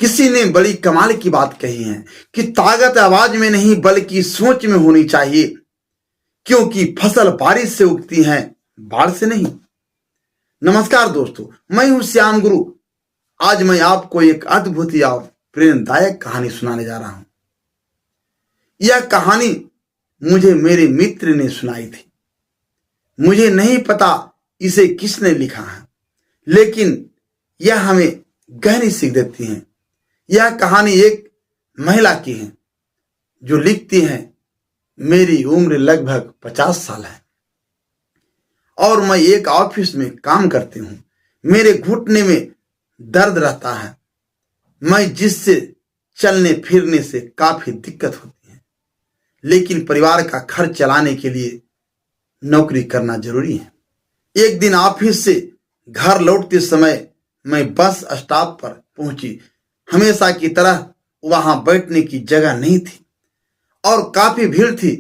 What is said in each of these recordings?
किसी ने बड़ी कमाल की बात कही है कि ताकत आवाज में नहीं बल्कि सोच में होनी चाहिए, क्योंकि फसल बारिश से उगती है, बाढ़ से नहीं। नमस्कार दोस्तों, मैं हूं श्याम गुरु। आज मैं आपको एक अद्भुत और प्रेरणादायक कहानी सुनाने जा रहा हूं। यह कहानी मुझे मेरे मित्र ने सुनाई थी। मुझे नहीं पता इसे किसने लिखा है, लेकिन यह हमें गहरी सीख देती है। यह कहानी एक महिला की है जो लिखती है, मेरी उम्र लगभग 50 साल है और मैं एक ऑफिस में काम करती हूँ। मेरे घुटने में दर्द रहता है, मैं जिससे चलने फिरने से काफी दिक्कत होती है, लेकिन परिवार का खर्च चलाने के लिए नौकरी करना जरूरी है। एक दिन ऑफिस से घर लौटते समय मैं बस स्टॉप पर पहुंची। हमेशा की तरह वहां बैठने की जगह नहीं थी और काफी भीड़ थी।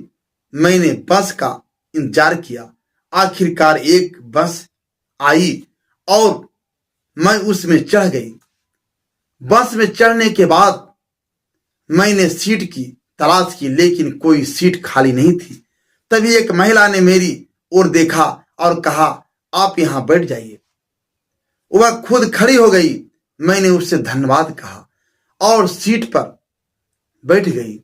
मैंने बस का इंतजार किया। आखिरकार एक बस आई और मैं उसमें चढ़ गई। बस में चढ़ने के बाद मैंने सीट की तलाश की, लेकिन कोई सीट खाली नहीं थी। तभी एक महिला ने मेरी ओर देखा और कहा, आप यहां बैठ जाइए। वह खुद खड़ी हो गई। मैंने उससे धन्यवाद कहा और सीट पर बैठ गई।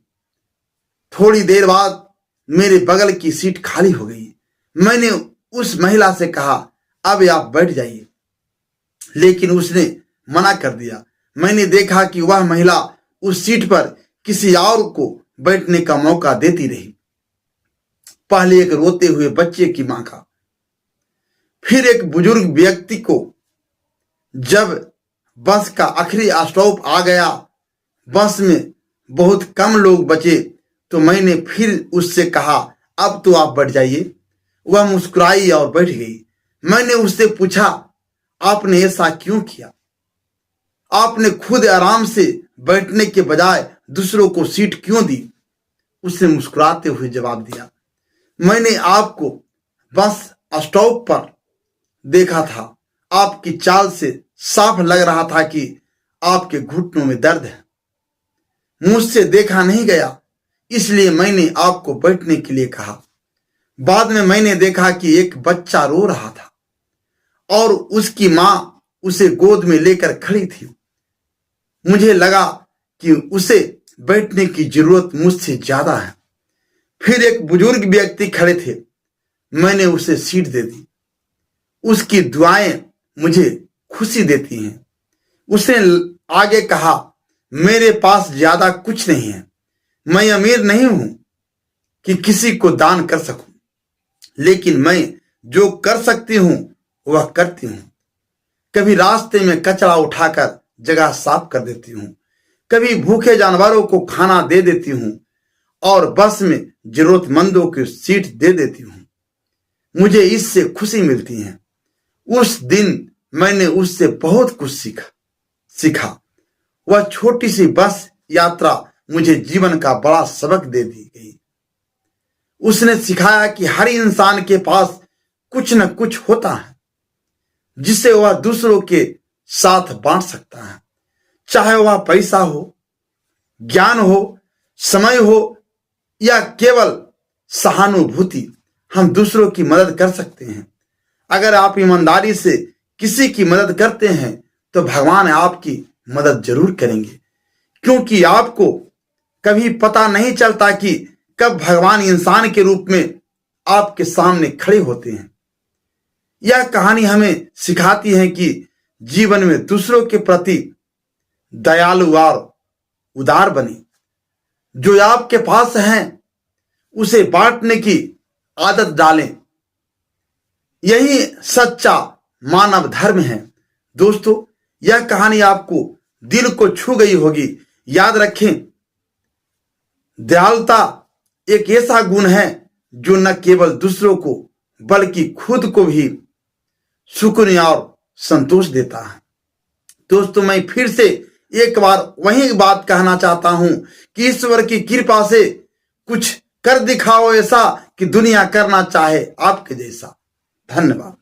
थोड़ी देर बाद मेरे बगल की सीट खाली हो गई। मैंने उस महिला से कहा, अब आप बैठ जाइए, लेकिन उसने मना कर दिया। मैंने देखा कि वह महिला उस सीट पर किसी और को बैठने का मौका देती रही। पहले एक रोते हुए बच्चे की मां का, फिर एक बुजुर्ग व्यक्ति को। जब बस का आखिरी स्टॉप आ गया, बस में बहुत कम लोग बचे, तो मैंने फिर उससे कहा, अब तो आप बैठ जाइए। वह मुस्कुराई और बैठ गई। मैंने उससे पूछा, आपने ऐसा क्यों किया? आपने खुद आराम से बैठने के बजाय दूसरों को सीट क्यों दी? उसने मुस्कुराते हुए जवाब दिया, मैंने आपको बस स्टॉप पर देखा था। आपकी चाल से साफ लग रहा था कि आपके घुटनों में दर्द है। मुझसे देखा नहीं गया, इसलिए मैंने आपको बैठने के लिए कहा। बाद में मैंने देखा कि एक बच्चा रो रहा था और उसकी मां उसे गोद में लेकर खड़ी थी। मुझे लगा कि उसे बैठने की जरूरत मुझसे ज्यादा है। फिर एक बुजुर्ग व्यक्ति खड़े थे। मैंने उसे सीट दे दी। उसकी दुआएं मुझे खुशी देती हैं। उसने आगे कहा, मेरे पास ज्यादा कुछ नहीं है। मैं अमीर नहीं हूं कि किसी को दान कर सकूं, लेकिन मैं जो कर सकती हूं वह करती हूं। कभी रास्ते में कचरा उठाकर जगह साफ कर देती हूं, कभी भूखे जानवरों को खाना दे देती हूं और बस में जरूरतमंदों की सीट दे देती हूं। मुझे इससे खुशी मिलती है। उस दिन मैंने उससे बहुत कुछ सीखा। वह छोटी सी बस यात्रा मुझे जीवन का बड़ा सबक दे दी गई। उसने सिखाया कि हर इंसान के पास कुछ न कुछ होता है जिसे वह दूसरों के साथ बांट सकता है। चाहे वह पैसा हो, ज्ञान हो, समय हो या केवल सहानुभूति, हम दूसरों की मदद कर सकते हैं। अगर आप ईमानदारी से किसी की मदद करते हैं तो भगवान आपकी मदद जरूर करेंगे, क्योंकि आपको कभी पता नहीं चलता कि कब भगवान इंसान के रूप में आपके सामने खड़े होते हैं। यह कहानी हमें सिखाती है कि जीवन में दूसरों के प्रति दयालु और उदार बने। जो आपके पास है उसे बांटने की आदत डालें। यही सच्चा मानव धर्म है। दोस्तों, यह कहानी आपको दिल को छू गई होगी। याद रखें, दयालुता एक ऐसा गुण है जो न केवल दूसरों को बल्कि खुद को भी सुकून और संतोष देता है। दोस्तों, मैं फिर से एक बार वही बात कहना चाहता हूं कि ईश्वर की कृपा से कुछ कर दिखाओ ऐसा कि दुनिया करना चाहे आपके जैसा। धन्यवाद।